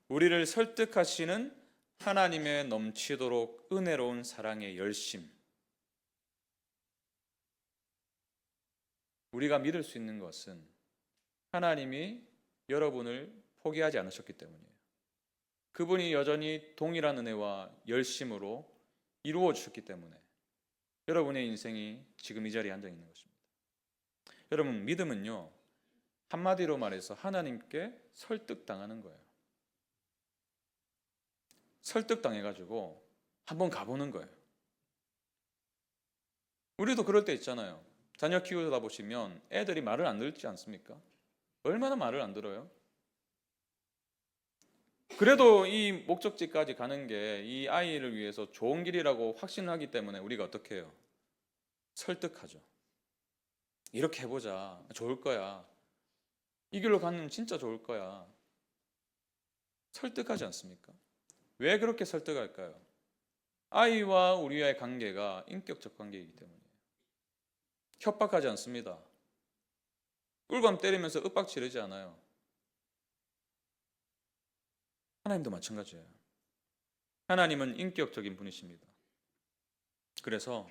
우리를 설득하시는 하나님의 넘치도록 은혜로운 사랑의 열심. 우리가 믿을 수 있는 것은 하나님이 여러분을 포기하지 않으셨기 때문이에요. 그분이 여전히 동일한 은혜와 열심으로 이루어 주셨기 때문에 여러분의 인생이 지금 이 자리에 앉아 있는 것입니다. 여러분, 믿음은요, 한마디로 말해서 하나님께 설득당하는 거예요. 설득당해가지고 한번 가보는 거예요. 우리도 그럴 때 있잖아요. 자녀 키우다 보시면 애들이 말을 안 듣지 않습니까? 얼마나 말을 안 들어요? 그래도 이 목적지까지 가는 게 이 아이를 위해서 좋은 길이라고 확신하기 때문에 우리가 어떻게 해요? 설득하죠. 이렇게 해보자. 좋을 거야. 이 길로 가면 진짜 좋을 거야. 설득하지 않습니까? 왜 그렇게 설득할까요? 아이와 우리와의 관계가 인격적 관계이기 때문이에요. 협박하지 않습니다. 꿀밤 때리면서 윽박 지르지 않아요. 하나님도 마찬가지예요. 하나님은 인격적인 분이십니다. 그래서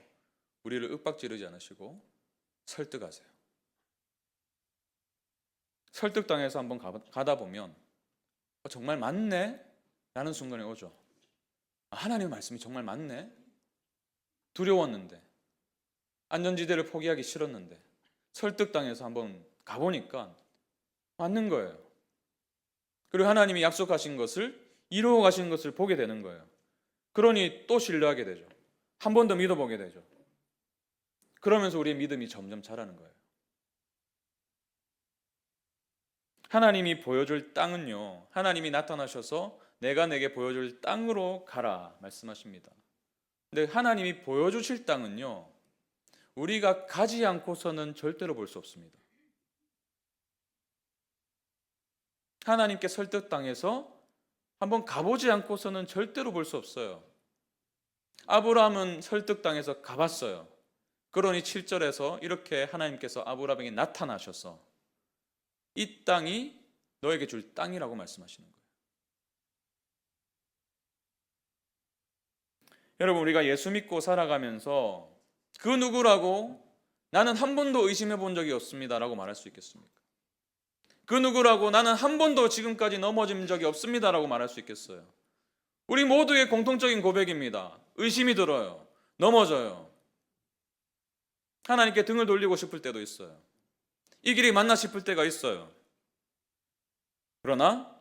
우리를 윽박지르지 않으시고 설득하세요. 설득당해서 한번 가다 보면 정말 맞네? 라는 순간이 오죠. 하나님의 말씀이 정말 맞네? 두려웠는데, 안전지대를 포기하기 싫었는데 설득당해서 한번 가보니까 맞는 거예요. 그리고 하나님이 약속하신 것을 이루어 가시는 것을 보게 되는 거예요. 그러니 또 신뢰하게 되죠. 한 번 더 믿어보게 되죠. 그러면서 우리의 믿음이 점점 자라는 거예요. 하나님이 보여줄 땅은요, 하나님이 나타나셔서 내가 내게 보여줄 땅으로 가라 말씀하십니다. 근데 하나님이 보여주실 땅은요, 우리가 가지 않고서는 절대로 볼 수 없습니다. 하나님께 설득당해서 한번 가보지 않고서는 절대로 볼 수 없어요. 아브라함은 설득당해서 가봤어요. 그러니 7절에서 이렇게 하나님께서 아브라함에게 나타나셔서 이 땅이 너에게 줄 땅이라고 말씀하시는 거예요. 여러분, 우리가 예수 믿고 살아가면서 그 누구라고 나는 한 번도 의심해 본 적이 없습니다 라고 말할 수 있겠습니까? 그 누구라고 나는 한 번도 지금까지 넘어진 적이 없습니다 라고 말할 수 있겠어요? 우리 모두의 공통적인 고백입니다. 의심이 들어요. 넘어져요. 하나님께 등을 돌리고 싶을 때도 있어요. 이 길이 맞나 싶을 때가 있어요. 그러나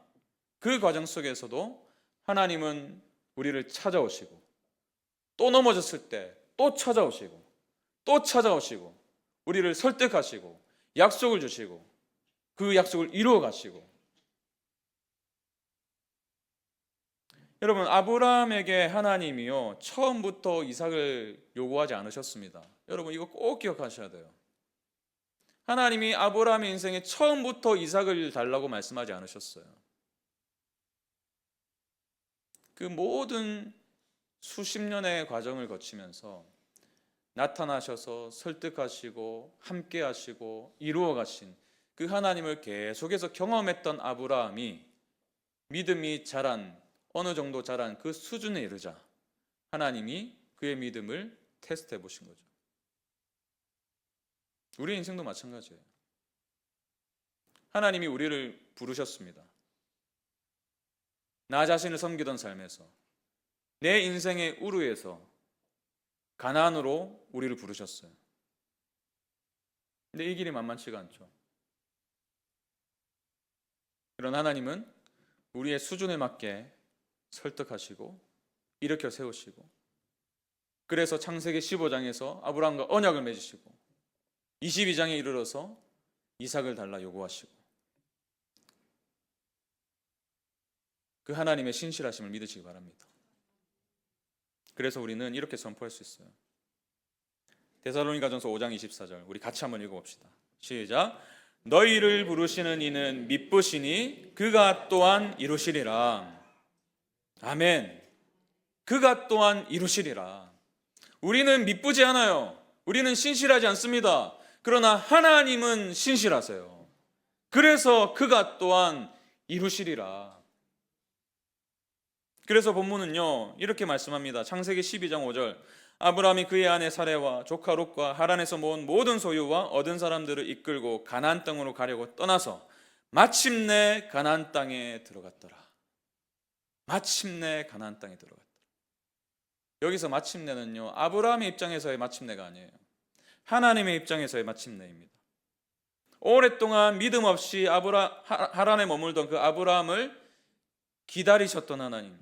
그 과정 속에서도 하나님은 우리를 찾아오시고, 또 넘어졌을 때 또 찾아오시고, 또 찾아오시고, 우리를 설득하시고, 약속을 주시고, 그 약속을 이루어 가시고. 여러분, 아브라함에게 하나님이요 처음부터 이삭을 요구하지 않으셨습니다. 여러분, 이거 꼭 기억하셔야 돼요. 하나님이 아브라함의 인생에 처음부터 이삭을 달라고 말씀하지 않으셨어요. 그 모든 수십 년의 과정을 거치면서 나타나셔서 설득하시고 함께 하시고 이루어 가신 그 하나님을 계속해서 경험했던 아브라함이 믿음이 자란, 어느 정도 자란 그 수준에 이르자 하나님이 그의 믿음을 테스트해 보신 거죠. 우리 인생도 마찬가지예요. 하나님이 우리를 부르셨습니다. 나 자신을 섬기던 삶에서, 내 인생의 우르에서 가나안으로 우리를 부르셨어요. 근데 이 길이 만만치가 않죠. 그런 하나님은 우리의 수준에 맞게 설득하시고 일으켜 세우시고, 그래서 창세기 15장에서 아브라함과 언약을 맺으시고 22장에 이르러서 이삭을 달라 요구하시고, 그 하나님의 신실하심을 믿으시기 바랍니다. 그래서 우리는 이렇게 선포할 수 있어요. 데살로니가전서 5장 24절 우리 같이 한번 읽어봅시다. 시작. 너희를 부르시는 이는 미쁘시니 그가 또한 이루시리라. 아멘. 그가 또한 이루시리라. 우리는 미쁘지 않아요. 우리는 신실하지 않습니다. 그러나 하나님은 신실하세요. 그래서 그가 또한 이루시리라. 그래서 본문은요 이렇게 말씀합니다. 창세기 12장 5절 아브라함이 그의 아내 사레와 조카 롯과 하란에서 모은 모든 소유와 얻은 사람들을 이끌고 가나안 땅으로 가려고 떠나서 마침내 가나안 땅에 들어갔더라. 마침내 가나안 땅에 들어갔더라. 여기서 마침내는요 아브라함의 입장에서의 마침내가 아니에요. 하나님의 입장에서의 마침내입니다. 오랫동안 믿음 없이 하란에 머물던 그 아브라함을 기다리셨던 하나님,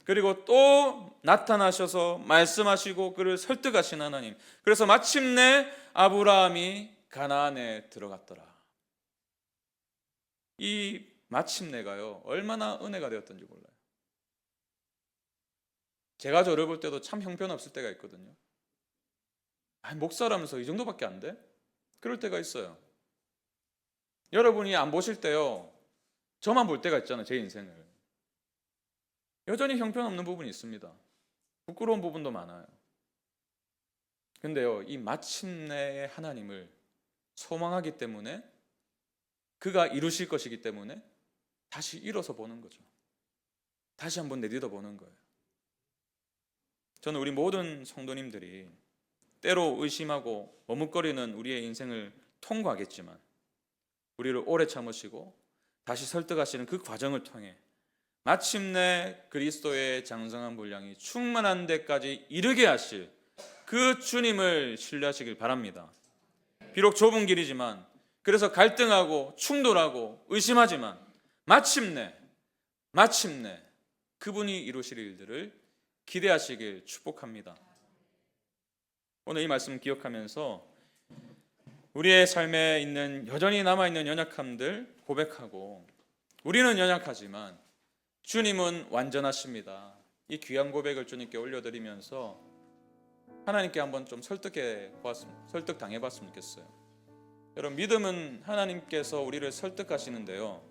그리고 또 나타나셔서 말씀하시고 그를 설득하신 하나님, 그래서 마침내 아브라함이 가나안에 들어갔더라. 이 마침내가요 얼마나 은혜가 되었던지 몰라요. 제가 저를 볼 때도 참 형편없을 때가 있거든요. 목사라면서 이 정도밖에 안 돼? 그럴 때가 있어요. 여러분이 안 보실 때요 저만 볼 때가 있잖아요. 제 인생을 여전히 형편없는 부분이 있습니다. 부끄러운 부분도 많아요. 근데요 이 마침내의 하나님을 소망하기 때문에, 그가 이루실 것이기 때문에 다시 일어서 보는 거죠. 다시 한번 내딛어 보는 거예요. 저는 우리 모든 성도님들이 때로 의심하고 머뭇거리는 우리의 인생을 통과하겠지만 우리를 오래 참으시고 다시 설득하시는 그 과정을 통해 마침내 그리스도의 장성한 분량이 충만한 데까지 이르게 하실 그 주님을 신뢰하시길 바랍니다. 비록 좁은 길이지만, 그래서 갈등하고 충돌하고 의심하지만 마침내 그분이 이루실 일들을 기대하시길 축복합니다. 오늘 이 말씀 기억하면서 우리의 삶에 있는 여전히 남아있는 연약함들 고백하고, 우리는 연약하지만 주님은 완전하십니다. 이 귀한 고백을 주님께 올려드리면서 하나님께 한번 좀 설득당해봤으면 좋겠어요. 여러분, 믿음은 하나님께서 우리를 설득하시는데요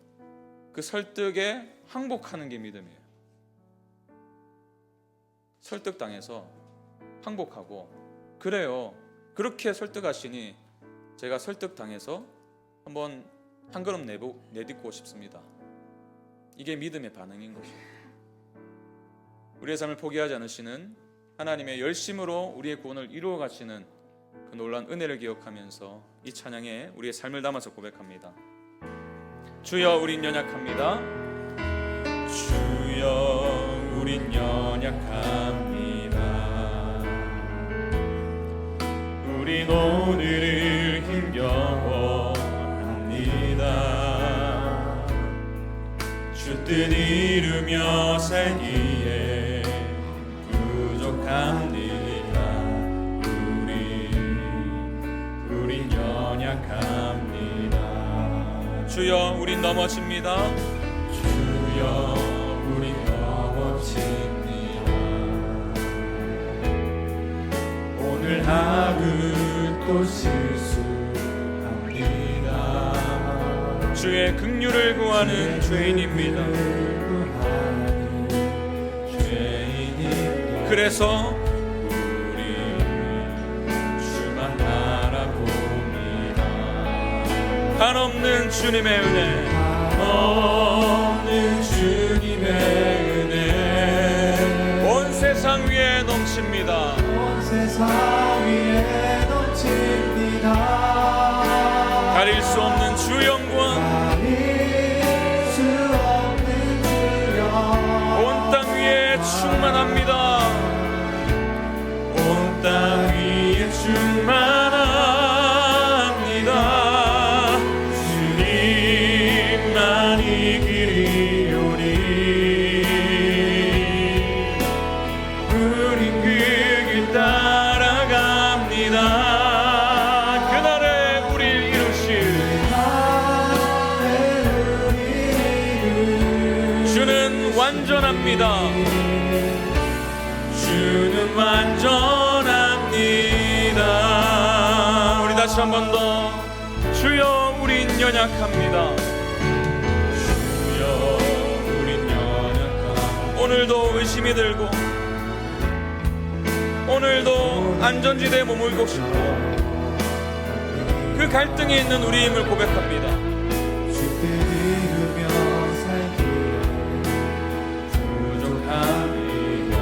그 설득에 항복하는 게 믿음이에요. 설득당해서 항복하고, 그래요 그렇게 설득하시니 제가 설득당해서 한번 한 걸음 내딛고 싶습니다. 이게 믿음의 반응인 거죠. 우리의 삶을 포기하지 않으시는 하나님의 열심으로 우리의 구원을 이루어 가시는 그 놀라운 은혜를 기억하면서 이 찬양에 우리의 삶을 담아서 고백합니다. 주여 우린 연약합니다. 주여 우린 연약합니다. 우린 오늘을 힘겨워합니다. 주 뜻 이루며 살기에 부족합니다. 우린 연약합니다. 주여, 우린 넘어집니다. 주여, 우린 넘어집니다. 오늘 하루 또 실수합니다. 주의 긍휼을 구하는 죄인입니다. 그래서 우리 주만 바라봅니다. 한없는 주님의 은혜, 한없는 주님의 은혜 온 세상 위에 넘칩니다. 온 세상 위에 넘칩니다. 가릴 수 없는 주 영광, 가릴 수 없는 주 영광 온 땅 위에 충만합니다. 온 땅 위에 충만합니다. 주님만이 길이오니 우린 그 길 따라갑니다. 그날에 우릴 이루실 주는 완전합니다. 주는 완전합니다. 우리 다시 한 번 더, 주여 우린 연약합니다. 주여 우린 연약합니다. 오늘도 의심이 들고, 오늘도 안전지대에 머물고 싶고, 그 갈등에 있는 우리임을 고백합니다. 주 뜻 이루며 살기에 부족합니다.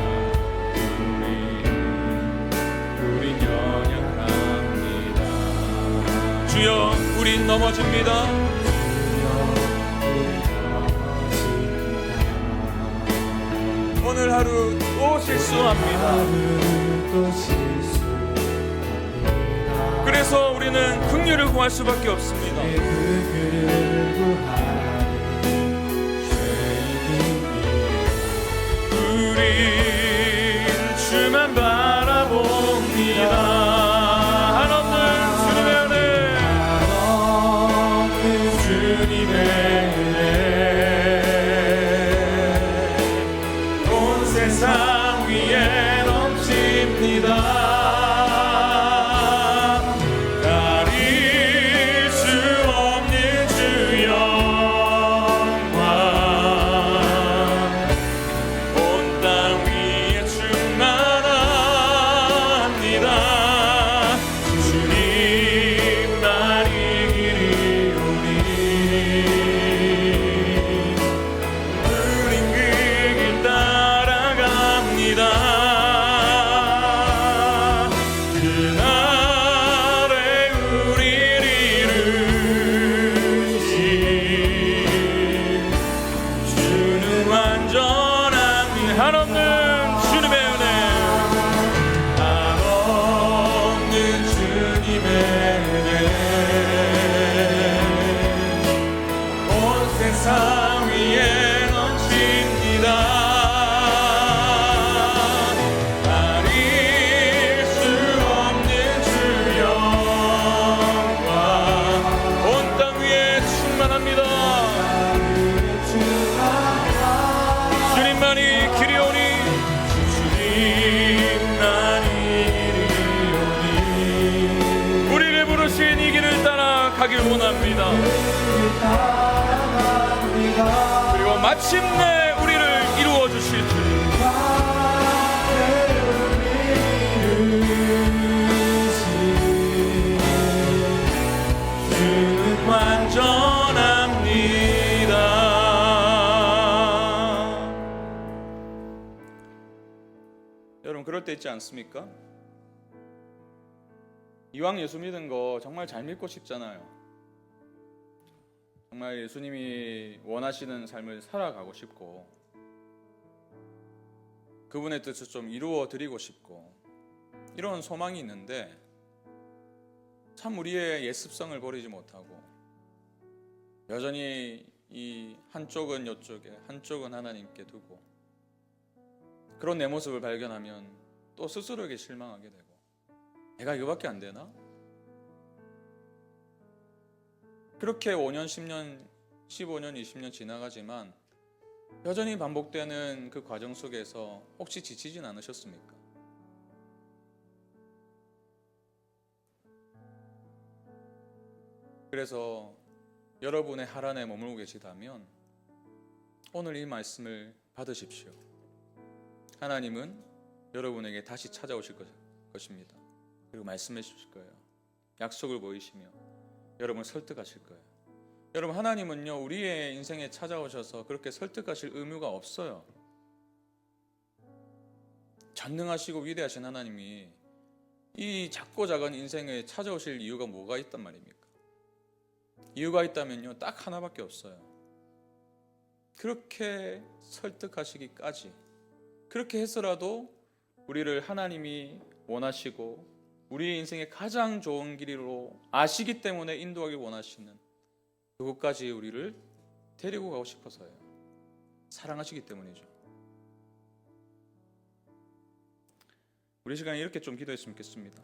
우린 연약합니다. 주여, 우린 넘어집니다. 오늘 하루 또 실수합니다. 그래서 우리는 긍휼을 구할 수밖에 없습니다. 우린 주만 바라봅니다. 한없는 주님의 은혜, 한없는 주님의 은혜 온 세상 위에 넘칩니다. 가길 원합니다. 그리고 마침내 우리를 이루어 주실 주님, 주는 완전합니다. 여러분, 그럴 때 있지 않습니까? 이왕 예수 믿은 거 정말 잘 믿고 싶잖아요. 정말 예수님이 원하시는 삶을 살아가고 싶고, 그분의 뜻을 좀 이루어 드리고 싶고, 이런 소망이 있는데 참 우리의 예습성을 버리지 못하고 여전히 이 한쪽은 이쪽에 한쪽은 하나님께 두고 그런 내 모습을 발견하면 또 스스로에게 실망하게 되고 내가 이거밖에 안 되나? 그렇게 5년, 10년, 15년, 20년 지나가지만 여전히 반복되는 그 과정 속에서 혹시 지치진 않으셨습니까? 그래서 여러분의 하란에 머물고 계시다면 오늘 이 말씀을 받으십시오. 하나님은 여러분에게 다시 찾아오실 것입니다. 그리고 말씀해 주실 거예요. 약속을 보이시며 여러분을 설득하실 거예요. 여러분, 하나님은요 우리의 인생에 찾아오셔서 그렇게 설득하실 의무가 없어요. 전능하시고 위대하신 하나님이 이 작고 작은 인생에 찾아오실 이유가 뭐가 있단 말입니까? 이유가 있다면요 딱 하나밖에 없어요. 그렇게 설득하시기까지, 그렇게 해서라도 우리를 하나님이 원하시고 우리의 인생의 가장 좋은 길로 아시기 때문에 인도하길 원하시는 그곳까지 우리를 데리고 가고 싶어서요. 사랑하시기 때문이죠. 우리 시간에 이렇게 좀 기도했으면 좋겠습니다.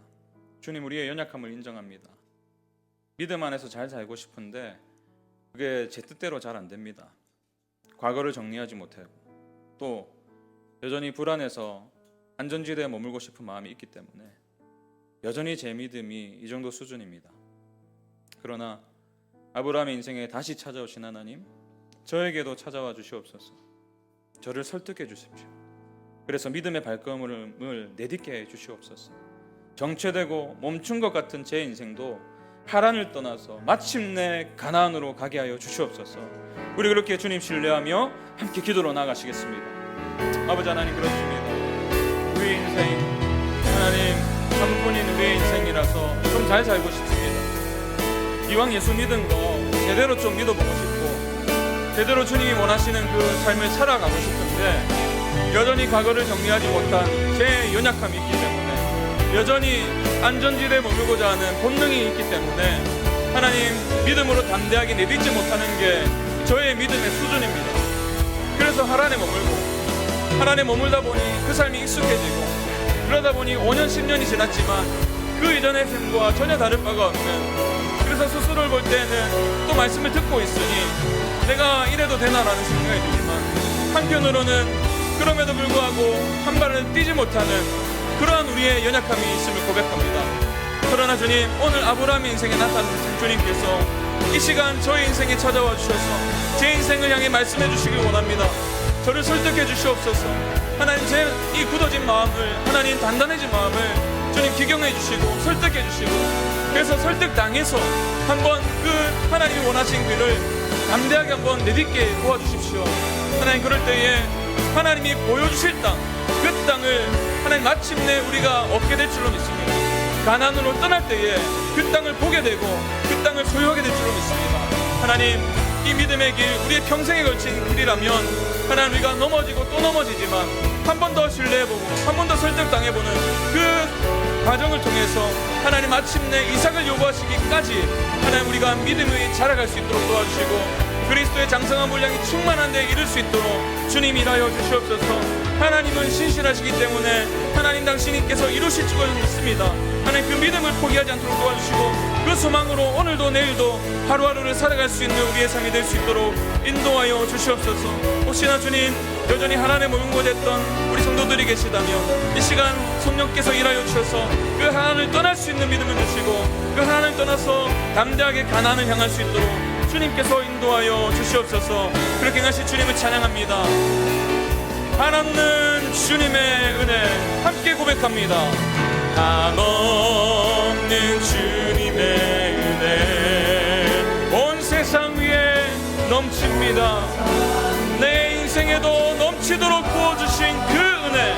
주님, 우리의 연약함을 인정합니다. 믿음 안에서 잘 살고 싶은데 그게 제 뜻대로 잘 안 됩니다. 과거를 정리하지 못하고 또 여전히 불안해서 안전지대에 머물고 싶은 마음이 있기 때문에 여전히 제 믿음이 이 정도 수준입니다. 그러나 아브라함의 인생에 다시 찾아오신 하나님, 저에게도 찾아와 주시옵소서. 저를 설득해 주십시오. 그래서 믿음의 발걸음을 내딛게 해 주시옵소서. 정체되고 멈춘 것 같은 제 인생도 하란을 떠나서 마침내 가나안으로 가게 하여 주시옵소서. 우리 그렇게 주님 신뢰하며 함께 기도로 나가시겠습니다. 아버지 하나님, 그렇습니다. 우리의 인생, 하나님 하나뿐인 우리의 인생이라서 좀 잘 살고 싶습니다. 이왕 예수 믿은 거 제대로 좀 믿어보고 싶고 제대로 주님이 원하시는 그 삶을 살아가고 싶은데 여전히 과거를 정리하지 못한 제 연약함이 있기 때문에 여전히 안전지대에 머물고자 하는 본능이 있기 때문에 하나님, 믿음으로 담대하게 내딛지 못하는 게 저의 믿음의 수준입니다. 그래서 하란에 머물다 보니 그 삶이 익숙해지고 그러다 보니 5년 10년이 지났지만 그 이전의 삶과 전혀 다를 바가 없는, 그래서 스스로를 볼 때는 또 말씀을 듣고 있으니 내가 이래도 되나라는 생각이 들지만 한편으로는 그럼에도 불구하고 한 발을 뛰지 못하는 그러한 우리의 연약함이 있음을 고백합니다. 그러나 주님, 오늘 아브라함의 인생에 나타나신 주님께서 이 시간 저의 인생에 찾아와 주셔서 제 인생을 향해 말씀해 주시길 원합니다. 저를 설득해 주시옵소서. 하나님, 제 이 굳어진 마음을, 하나님 단단해진 마음을 주님 기경해 주시고 설득해 주시고, 그래서 설득당해서 한번 그 하나님이 원하신 길을 담대하게 한번 내딛게 도와주십시오. 하나님, 그럴 때에 하나님이 보여주실 땅, 그 땅을 하나님 마침내 우리가 얻게 될 줄로 믿습니다. 가나안으로 떠날 때에 그 땅을 보게 되고 그 땅을 소유하게 될 줄로 믿습니다. 하나님, 이 믿음의 길, 우리의 평생에 걸친 길이라면 하나님, 우리가 넘어지고 또 넘어지지만 한 번 더 신뢰해보고 한 번 더 설득당해보는 그 과정을 통해서 하나님 마침내 이삭을 요구하시기까지 하나님 우리가 믿음이 자라갈 수 있도록 도와주시고 그리스도의 장성한 분량이 충만한 데 이를 수 있도록 주님 일하여 주시옵소서. 하나님은 신실하시기 때문에 하나님 당신께서 이루실 줄 믿습니다. 하나님, 그 믿음을 포기하지 않도록 도와주시고 그 소망으로 오늘도 내일도 하루하루를 살아갈 수 있는 우리의 삶이 될 수 있도록 인도하여 주시옵소서. 혹시나 주님 여전히 하나님의 모형고 됐던 우리 성도들이 계시다면 이 시간 성령께서 일하여 주셔서 그 하나님을 떠날 수 있는 믿음을 주시고 그 하나님을 떠나서 담대하게 가나안을 향할 수 있도록 주님께서 인도하여 주시옵소서. 그렇게 하신 주님을 찬양합니다. 한없는 주님의 은혜 함께 고백합니다. 한없는 주님의 은혜 온 세상 위에 넘칩니다. 내 인생에도 넘치도록 부어주신 그 은혜,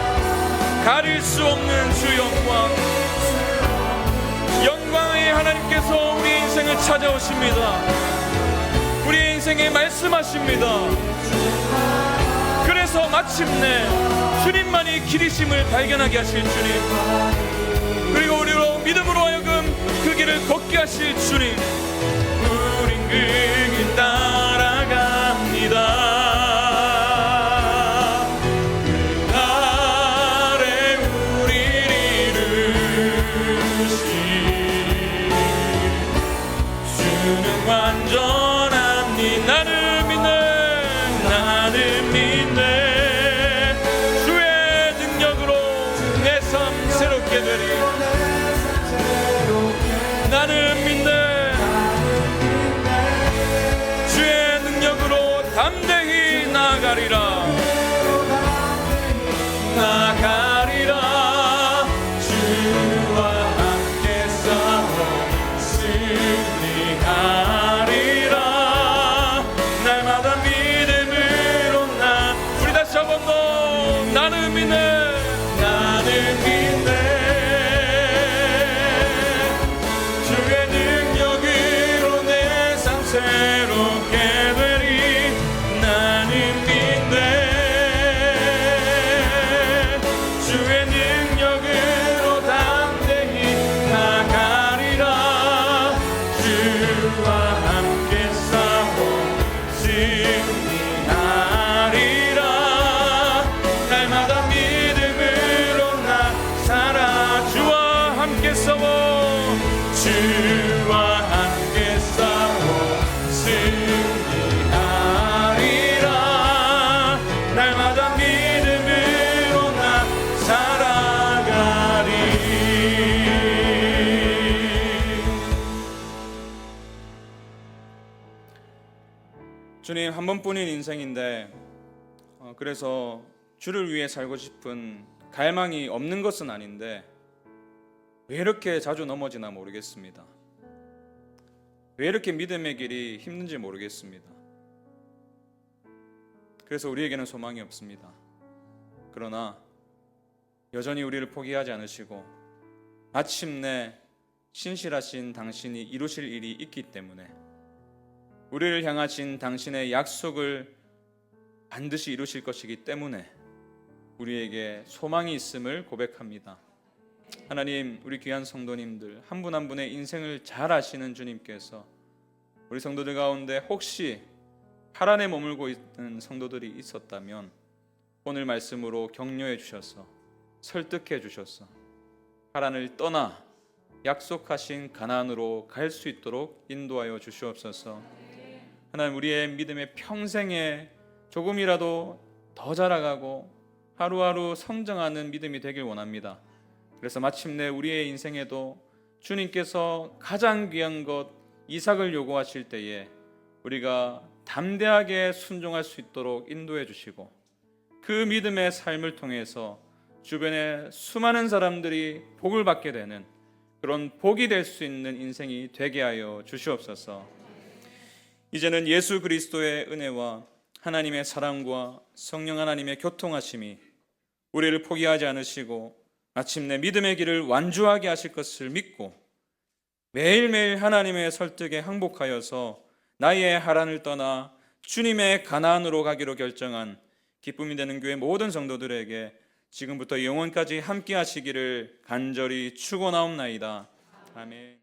가릴 수 없는 주 영광의 하나님께서 우리 인생을 찾아오십니다. 우리 인생에 말씀하십니다. 그래서 마침내 주님만이 길이심을 발견하게 하실 주님, 그리고 우리로 믿음으로 하여금 그 그 길을 걷게 하실 주님, 우린 그 길 따라갑니다. 완전함니 나를 믿네, 나는 믿네. 주의 능력으로 내 삶 새롭게 되리. 나는 믿네. 주의 능력으로 담대히 나아가리라. 나아가리라. 주와 함께 싸워 승리하리라. 날마다 믿음으로 우리 다시 한번 더 나는 믿네, 나는 믿네. 주의 능력으로 내 삶 새롭게 되리. 나는 믿네. 주의 능력으로 담대히 나가리라. 주와 함께 싸워 승리하리라. 날마다 믿음으로 나 살아. 주와 함께 싸워, 주와 함께 싸워 승리하리라. 날마다 믿음으로 나 살아가리. 주님, 한 번뿐인 인생인데 그래서 주를 위해 살고 싶은 갈망이 없는 것은 아닌데 왜 이렇게 자주 넘어지나 모르겠습니다. 왜 이렇게 믿음의 길이 힘든지 모르겠습니다. 그래서 우리에게는 소망이 없습니다. 그러나 여전히 우리를 포기하지 않으시고 마침내 신실하신 당신이 이루실 일이 있기 때문에, 우리를 향하신 당신의 약속을 반드시 이루실 것이기 때문에 우리에게 소망이 있음을 고백합니다. 하나님, 우리 귀한 성도님들 한 분 한 분의 인생을 잘 아시는 주님께서 우리 성도들 가운데 혹시 파란에 머물고 있는 성도들이 있었다면 오늘 말씀으로 격려해 주셔서 설득해 주셔서 파란을 떠나 약속하신 가나안으로 갈 수 있도록 인도하여 주시옵소서. 하나님, 우리의 믿음의 평생에 조금이라도 더 자라가고 하루하루 성장하는 믿음이 되길 원합니다. 그래서 마침내 우리의 인생에도 주님께서 가장 귀한 것 이삭을 요구하실 때에 우리가 담대하게 순종할 수 있도록 인도해 주시고, 그 믿음의 삶을 통해서 주변에 수많은 사람들이 복을 받게 되는 그런 복이 될 수 있는 인생이 되게 하여 주시옵소서. 이제는 예수 그리스도의 은혜와 하나님의 사랑과 성령 하나님의 교통하심이 우리를 포기하지 않으시고 마침내 믿음의 길을 완주하게 하실 것을 믿고 매일매일 하나님의 설득에 항복하여서 나의 하란을 떠나 주님의 가나안으로 가기로 결정한 기쁨이 되는 교회 모든 성도들에게 지금부터 영원까지 함께 하시기를 간절히 축원하옵나이다. 아멘.